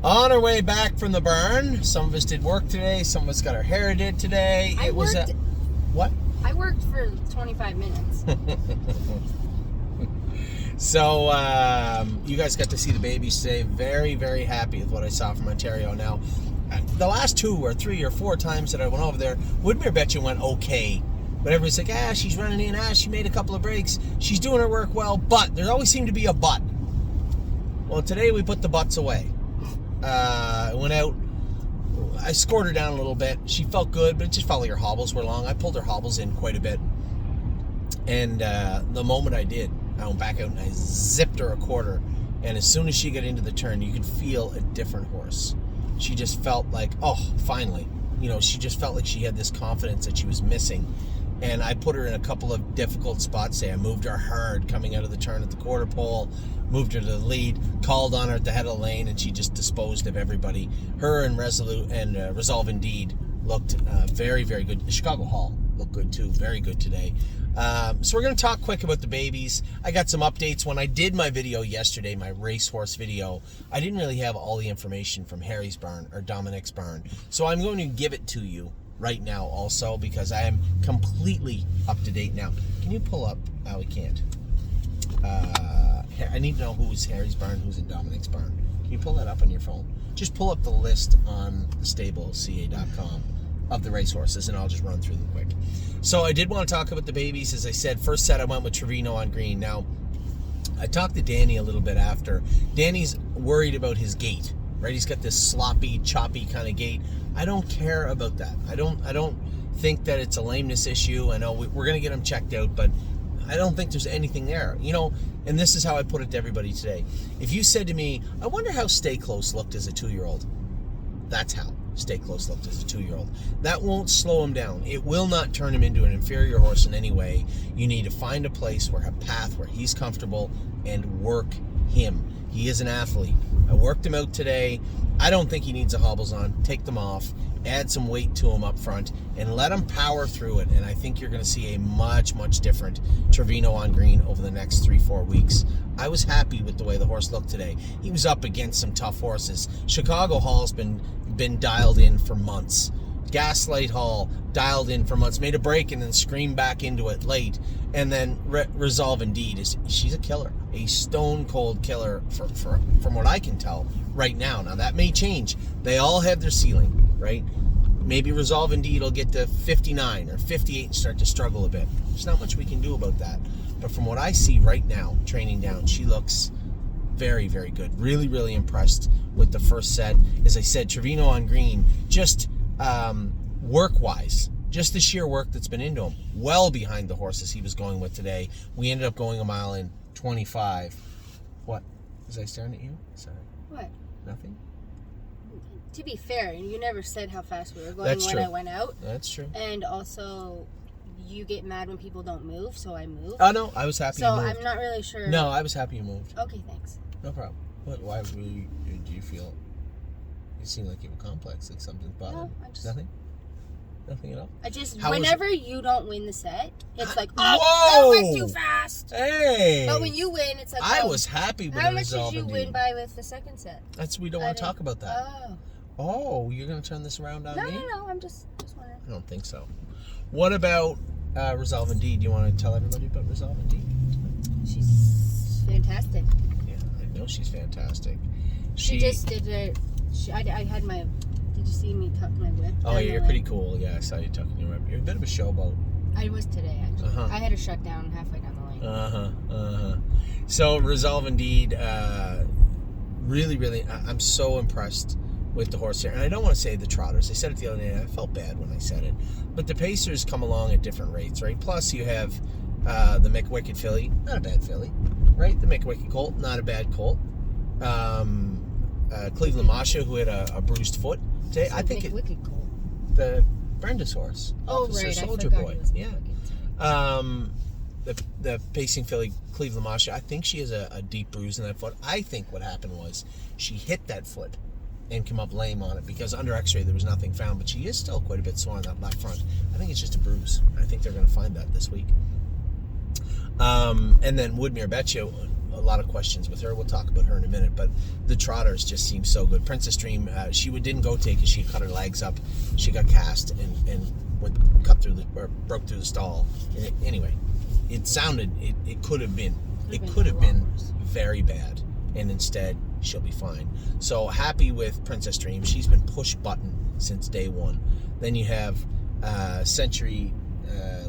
On our way back from the barn, some of us did work today, some of us got our hair did today. What? I worked for 25 minutes. So, you guys got to see the babies today. Very, very happy with what I saw from Ontario. Now, the last 2 or 3 or 4 times that I went over there, Woodmere Betcha went okay. But everybody's like, she's running in, she made a couple of breaks, she's doing her work well, but there always seemed to be a but. Well, today we put the butts away. I went out, I scored her down a little bit. She felt good, but it just felt like her hobbles were long. I pulled her hobbles in quite a bit. And the moment I did, I went back out and I zipped her a quarter. And as soon as she got into the turn, you could feel a different horse. She just felt like, finally. She just felt like she had this confidence that she was missing. And I put her in a couple of difficult spots today. I moved her hard coming out of the turn at the quarter pole, moved her to the lead, called on her at the head of the lane, and she just disposed of everybody. Her and Resolve Indeed looked very, very good. The Chicago Hall looked good too, very good today. So we're going to talk quick about the babies. I got some updates. When I did my video yesterday, my racehorse video, I didn't really have all the information from Harry's barn or Dominic's barn. So I'm going to give it to you right now also, because I am completely up to date now. Can you pull up? We can't. I need to know who's Harry's barn, who's in Dominic's barn. Can you pull that up on your phone? Just pull up the list on stableka.com of the racehorses, and I'll just run through them quick. So I did want to talk about the babies. As I said, first set I went with Trevino on green. Now, I talked to Danny a little bit after. Danny's worried about his gait, right? He's got this sloppy, choppy kind of gait. I don't care about that. I don't think that it's a lameness issue. I know we're going to get him checked out, but I don't think there's anything there. And this is how I put it to everybody today. If you said to me, I wonder how Stay Close looked as a 2-year-old. That's how Stay Close looked as a 2-year-old. That won't slow him down. It will not turn him into an inferior horse in any way. You need to find a place a path where he's comfortable and work him. He is an athlete. I worked him out today. I don't think he needs the hobbles on. Take them off. Add some weight to him up front and let him power through it. And I think you're going to see a much, much different Trevino on green over the next 3-4 weeks. I was happy with the way the horse looked today. He was up against some tough horses. Chicago Hall's been dialed in for months. Gaslight Hall dialed in for months. Made a break and then screamed back into it late. And then Resolve Indeed she's a killer. A stone cold killer from what I can tell right now. Now that may change. They all have their ceiling, right? Maybe Resolve Indeed will get to 59 or 58 and start to struggle a bit. There's not much we can do about that. But from what I see right now, training down, she looks very, very good. Really, really impressed with the first set. As I said, Trevino on green, just work-wise, just the sheer work that's been into him, well behind the horses he was going with today. We ended up going a mile in 25. What? Was I staring at you? Sorry. What? Nothing? To be fair, you never said how fast we were going That's when true. I went out. That's true. And also, you get mad when people don't move, so I moved. Oh, no, I was happy you moved. So I'm not really sure. No, I was happy you moved. Okay, thanks. No problem. Why do you feel? You seem like you have a complex, like something's bothering you. No, I just... Nothing? Nothing at all? I just, How whenever you don't win the set, it's like, Whoa! that went too fast. Hey! But when you win, it's like, I was happy with how the much Resolve did you Indeed. win by with the second set? We don't want to talk about that. Oh, you're going to turn this around on me? No, I'm just wondering. I don't think so. What about Resolve Indeed? Do you want to tell everybody about Resolve Indeed? She's fantastic. Yeah, I know she's fantastic. She just did it. I had my... Did you see me tuck my whip? Oh, yeah, you're pretty cool. Yeah, I saw you tucking your whip. You're a bit of a showboat. I was today, actually. Uh-huh. I had to shut down halfway down the lane. So, Resolve Indeed, really, really, I'm so impressed with the horse here. And I don't want to say the trotters. I said it the other day, and I felt bad when I said it. But the pacers come along at different rates, right? Plus, you have the McWicked filly, not a bad filly, right? The McWicked colt, not a bad colt. Cleveland Masha, who had a bruised foot today. I think Wicked cool. The Brenda's horse. Oh, Officer right. Soldier I forgot Boy. he was Yeah. The pacing filly Cleveland Masha, I think she has a deep bruise in that foot. I think what happened was she hit that foot and came up lame on it because under x-ray there was nothing found, but she is still quite a bit sore on that left front. I think it's just a bruise. I think they're going to find that this week. And then Woodmere Betcha, lot of questions with her. We'll talk about her in a minute, but the trotters just seem so good. Princess Dream, she didn't go take because she cut her legs up. She got cast and broke through the stall. Anyway, it could have been very bad, and instead she'll be fine. So happy with Princess Dream. She's been push button since day one. Then you have Century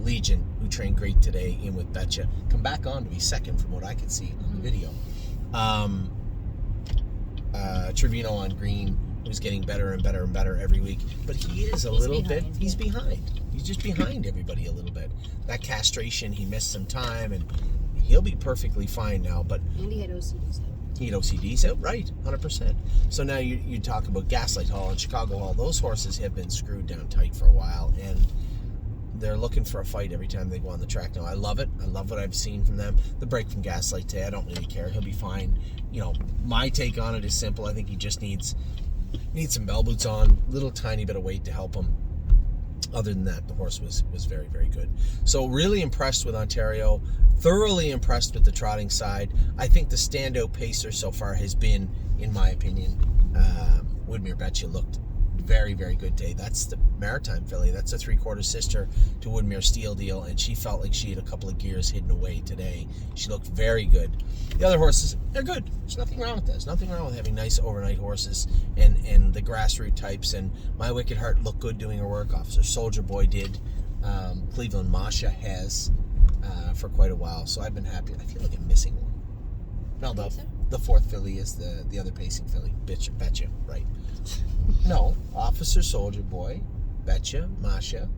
Legion, who trained great today in with Betcha. Come back on to be second from what I could see on the video. Trevino on green, who's getting better and better and better every week. But he's behind. He's just behind everybody a little bit. That castration, he missed some time, and he'll be perfectly fine now. But And he had OCDs out. He had OCDs out, right, 100%. So now you talk about Gaslight Hall and Chicago Hall. Those horses have been screwed down tight for a while, and they're looking for a fight every time they go on the track now. I love it. I love what I've seen from them. The break from Gaslight today, I don't really care. He'll be fine. My take on it is simple. I think he just needs some bell boots on, little tiny bit of weight to help him. Other than that, the horse was very, very good. So really impressed with Ontario. Thoroughly impressed with the trotting side. I think the standout pacer so far has been, in my opinion, Woodmere Betcha looked very, very good today. That's the Maritime filly. That's a 3/4 sister to Woodmere Steel Deal, and she felt like she had a couple of gears hidden away today. She looked very good. The other horses, they're good. There's nothing wrong with that. There's nothing wrong with having nice overnight horses and the grassroots types. And My Wicked Heart looked good doing her work. Officer Soldier Boy did. Cleveland Masha has for quite a while, so I've been happy. I feel like I'm missing one. No, the fourth filly is the other pacing filly. Betcha, right. No, Officer Soldier Boy, Betcha, Masha,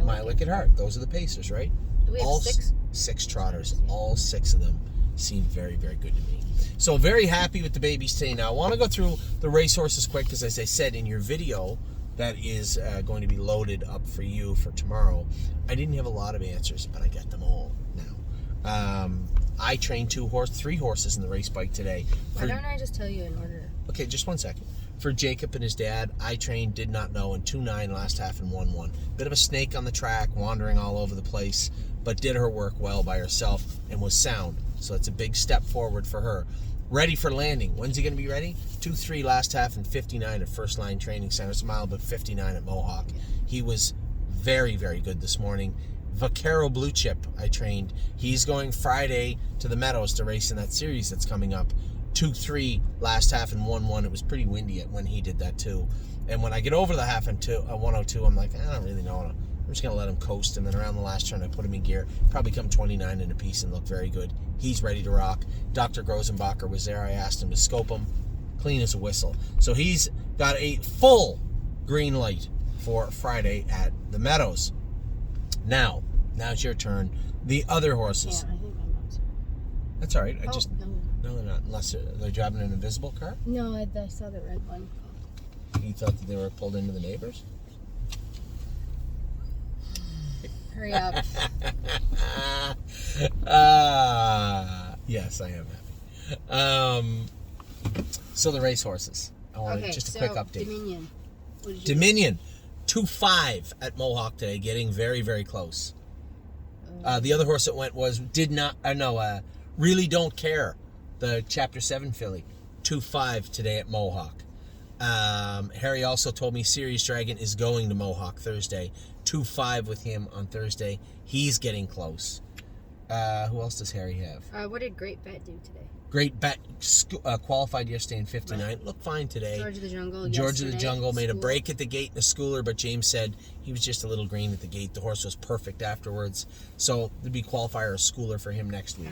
My Wicked Heart. Those are the pacers, right? Do we have six? 6 trotters. All 6 of them seem very, very good to me. So very happy with the babies today. Now I want to go through the racehorses quick, because as I said in your video that is going to be loaded up for you for tomorrow, I didn't have a lot of answers, but I got them all now. I trained 3 horses in the race bike today. Why don't I just tell you in order? Okay, just 1 second. For Jacob and his dad, I trained Did Not Know in 2-9 last half and 1-1. Bit of a snake on the track, wandering all over the place, but did her work well by herself and was sound. So it's a big step forward for her. Ready for landing. When's he going to be ready? 2-3 last half and 59 at First Line Training Center. It's a mile, but 59 at Mohawk. He was very, very good this morning. Vaquero Blue Chip, I trained. He's going Friday to the Meadows to race in that series that's coming up. 2-3 last half and 1-1. It was pretty windy when he did that too. And when I get over the half and 102, I'm like, I don't really know. I'm just going to let him coast. And then around the last turn, I put him in gear. Probably come 29 in a piece and look very good. He's ready to rock. Dr. Grosenbacher was there. I asked him to scope him. Clean as a whistle. So he's got a full green light for Friday at the Meadows. Now it's your turn. The other horses. Yeah, I think my mom's here. That's all right. No. No, they're not. Unless they're driving an invisible car. No, I saw the red one. You thought that they were pulled into the neighbors? Hurry up. Yes, I am happy. So the racehorses. I wanted just a quick update. Dominion. Dominion, 2-5 at Mohawk today, getting very, very close. The other horse that went was Really Don't Care, the Chapter 7 filly, 2-5 today at Mohawk. Harry also told me Sirius Dragon is going to Mohawk Thursday. 2-5 with him on Thursday. He's getting close. Who else does Harry have? What did Great Bet do today? Great Bet qualified yesterday in 59. Right. Looked fine today. George of the Jungle. George of the Jungle made a School. break at the gate in a schooler, but James said he was just a little green at the gate. The horse was perfect afterwards. So there'd be qualifier or schooler for him next week.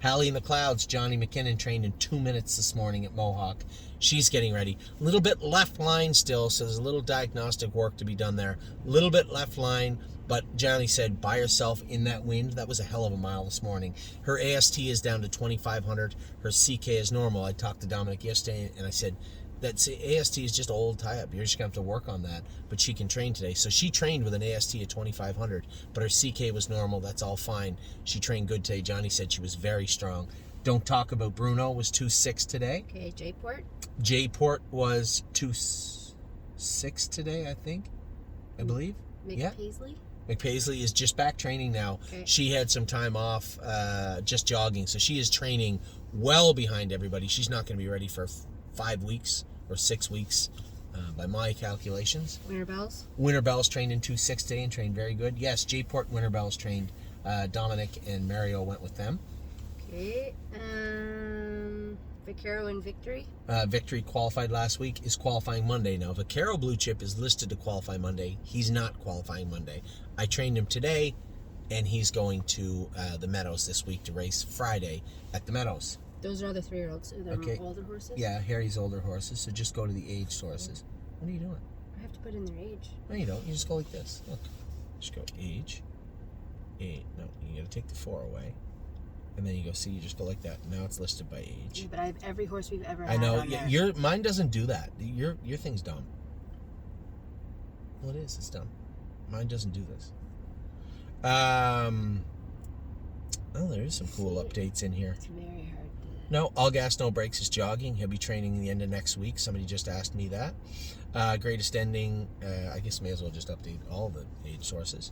Hallie in the Clouds, Johnny McKinnon trained in 2 minutes this morning at Mohawk. She's getting ready. A little bit left line still, so there's a little diagnostic work to be done there. A little bit left line, but Johnny said by herself in that wind. That was a hell of a mile this morning. Her AST is down to 2,500. Her CK is normal. I talked to Dominic yesterday, and I said, that AST is just old tie-up. You're just going to have to work on that. But she can train today. So she trained with an AST at 2,500, but her CK was normal. That's all fine. She trained good today. Johnny said she was very strong. Don't Talk About Bruno was 2-6 today. Okay, J-Port. J-Port was 2-6 today, I think. I believe. Paisley? McPaisley is just back training now. Okay. She had some time off just jogging, so she is training well behind everybody. She's not going to be ready for 5 weeks or 6 weeks by my calculations. Winter Bells? Winter Bells trained in 2.6 today and trained very good. Yes, J-Port Winter Bells trained. Dominic and Mario went with them. Okay. Vaquero and Victory? Victory qualified last week, is qualifying Monday. Now, Vaquero Blue Chip is listed to qualify Monday. He's not qualifying Monday. I trained him today, and he's going to the Meadows this week to race Friday at the Meadows. Those are the 3-year-olds. They're older horses? Yeah, Harry's older horses, so just go to the aged horses. What are you doing? I have to put in their age. No, you don't. You just go like this. Look. Just go age. 8. No, you got to take the 4 away. And then you go, see, you just go like that. Now it's listed by age. Yeah, but I have every horse we've ever had. I know. On there. Mine doesn't do that. Your thing's dumb. Well, it is. It's dumb. Mine doesn't do this. Oh, there is some cool updates in here. It's very hard to... No, All Gas No Brakes is jogging. He'll be training the end of next week. Somebody just asked me that. Greatest Ending, I guess may as well just update all the age sources.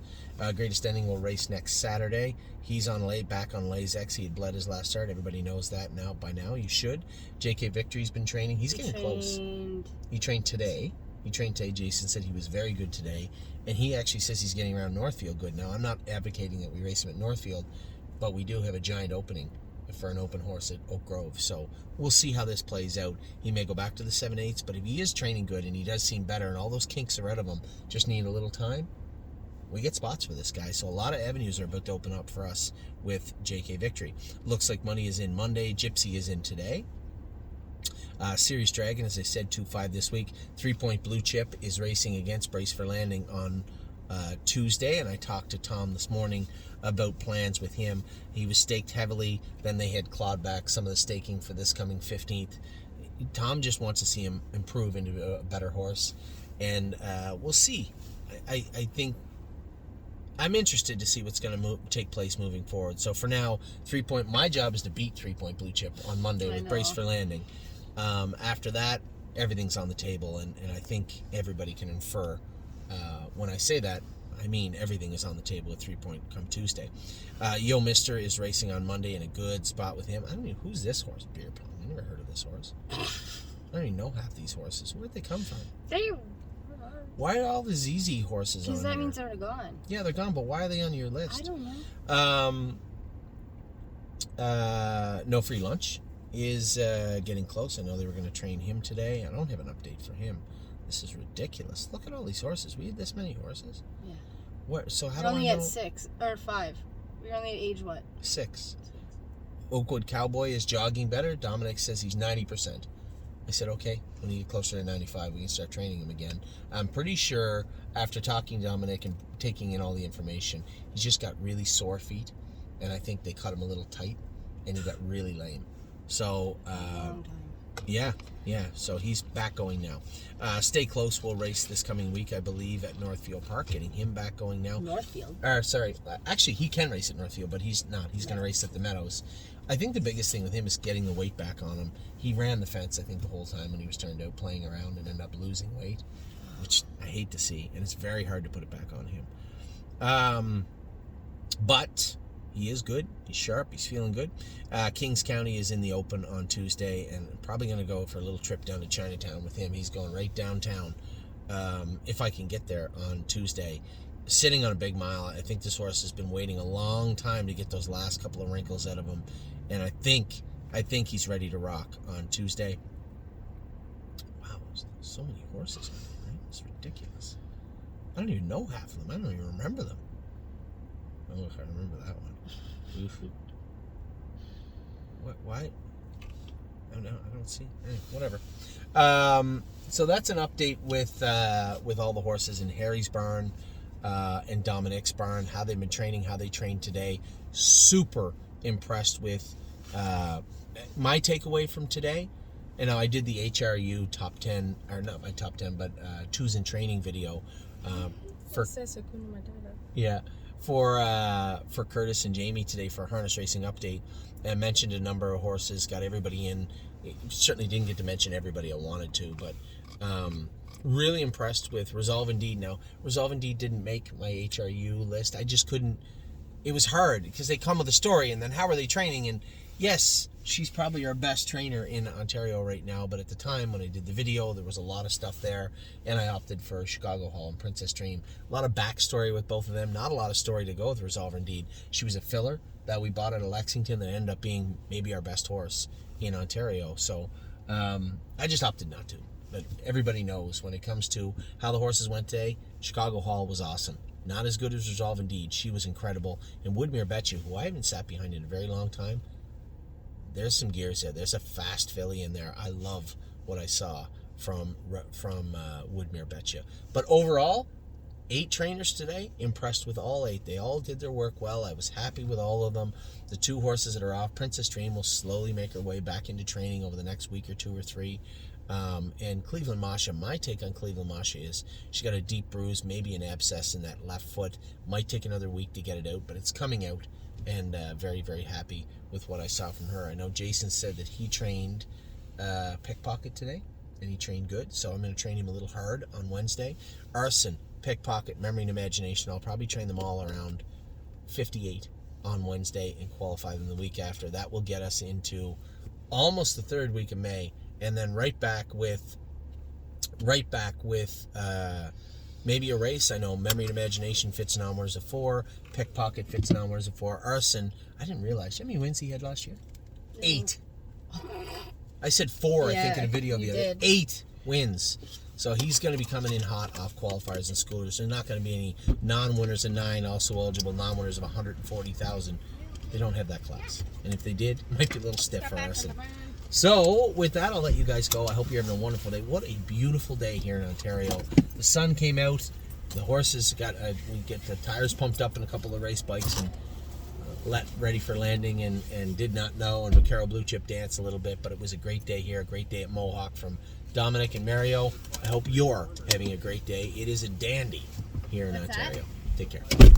Greatest Ending will race next Saturday. He's back on Lasix. He had bled his last start. Everybody knows that now. By now, you should. JK Victory's been training. He's getting close. He trained today. Jason said he was very good today. And he actually says he's getting around Northfield good. Now, I'm not advocating that we race him at Northfield, but we do have a giant opening for an open horse at Oak Grove. So we'll see how this plays out. He may go back to the 7/8, but if he is training good and he does seem better and all those kinks are out of him, just need a little time, we get spots for this guy. So a lot of avenues are about to open up for us with JK Victory. Looks like Money is in Monday. Gypsy is in today. Series Dragon, as I said, 2-5 this week. 3-Point Blue Chip is racing against Brace for Landing on Tuesday, and I talked to Tom this morning about plans with him. He was staked heavily, then they had clawed back some of the staking for this coming 15th. Tom just wants to see him improve into a better horse, and we'll see. I think I'm interested to see what's going to take place moving forward. So for now, 3-Point, my job is to beat 3-Point Blue Chip on Monday with Brace for Landing. After that, everything's on the table, and I think everybody can infer. When I say that, I mean everything is on the table at 3-Point come Tuesday. Yo Mister is racing on Monday in a good spot with him. I don't even who's this horse, Beer Pong. I never heard of this horse. I don't even know half these horses. Where'd they come from? Why are all the ZZ horses on Because that means they're gone. Yeah, they're gone, but why are they on your list? I don't know. No Free Lunch is getting close. I know they were going to train him today. I don't have an update for him. This is ridiculous. Look at all these horses. We had this many horses. Yeah. Where? So how We're do I know? only at 6 or 5. We're only at age what? 6. Oakwood Cowboy is jogging better. Dominic says he's 90%. I said, okay, when you get closer to 95, we can start training him again. I'm pretty sure after talking to Dominic and taking in all the information, he's just got really sore feet, and I think they cut him a little tight, and he got really lame. So, Long time. yeah, so he's back going now. Stay Close will race this coming week, I believe, at Northfield Park, getting him back going now. Northfield? Sorry, actually, he can race at Northfield, but he's not. He's going to race at the Meadows. I think the biggest thing with him is getting the weight back on him. He ran the fence, I think, the whole time when he was turned out playing around and ended up losing weight, which I hate to see, and it's very hard to put it back on him. But he is good. He's sharp. He's feeling good. Kings County is in the open on Tuesday, and probably going to go for a little trip down to Chinatown with him. He's going right downtown if I can get there on Tuesday. Sitting on a big mile. I think this horse has been waiting a long time to get those last couple of wrinkles out of him, and I think he's ready to rock on Tuesday. Wow, there's so many horses on there, right? It's ridiculous. I don't even know half of them. I don't even remember them. Oh, look, I remember that one. Oof. What? Why? Oh no, I don't see. Whatever. So that's an update with all the horses in Harry's barn and Dominic's barn. How they've been training, how they trained today. Super impressed with my takeaway from today. And now I did the HRU top 10, or not my top 10, but twos in training video for. Yeah. For Curtis and Jamie today for Harness Racing Update. I mentioned a number of horses, got everybody in. Certainly didn't get to mention everybody I wanted to, but really impressed with Resolve Indeed. Now, Resolve Indeed didn't make my HRU list. I just couldn't. It was hard because they come with a story, and then how are they training? And yes, she's probably our best trainer in Ontario right now, but at the time when I did the video, there was a lot of stuff there, and I opted for Chicago Hall and Princess Dream. A lot of backstory with both of them, not a lot of story to go with Resolve Indeed. She was a filler that we bought out of Lexington that ended up being maybe our best horse in Ontario, so I just opted not to. But everybody knows when it comes to how the horses went today, Chicago Hall was awesome. Not as good as Resolve Indeed. She was incredible. And Woodmere Betcha, who I haven't sat behind in a very long time, there's some gears there. There's a fast filly in there. I love what I saw from Woodmere Betcha. But overall, 8 trainers today. Impressed with all 8. They all did their work well. I was happy with all of them. The 2 horses that are off, Princess Dream will slowly make her way back into training over the next week or 2 or 3. And Cleveland Masha, my take on Cleveland Masha is she got a deep bruise, maybe an abscess in that left foot. Might take another week to get it out, but it's coming out, and very, very happy with what I saw from her. I know Jason said that he trained Pickpocket today, and he trained good, so I'm going to train him a little hard on Wednesday. Arson, Pickpocket, Memory and Imagination, I'll probably train them all around 58 on Wednesday and qualify them the week after. That will get us into almost the 3rd week of May, and then right back with maybe a race. I know Memory and Imagination fits and onwards of 4. Pickpocket fits and onwards of 4. Arson, I didn't realize. How many wins he had last year? 8. I said 4, I think, in a video the other day. 8 wins. So he's going to be coming in hot off qualifiers and schoolers. There's not going to be any non-winners of 9, also eligible non-winners of 140,000. They don't have that class. And if they did, it might be a little stiff for Arson. So, with that, I'll let you guys go. I hope you're having a wonderful day. What a beautiful day here in Ontario. The sun came out. The horses got, we get the tires pumped up in a couple of race bikes and ready for landing, and did not know. And Vaquero Blue Chip danced a little bit, but it was a great day here. A great day at Mohawk from Dominic and Mario. I hope you're having a great day. It is a dandy here in Ontario. Take care.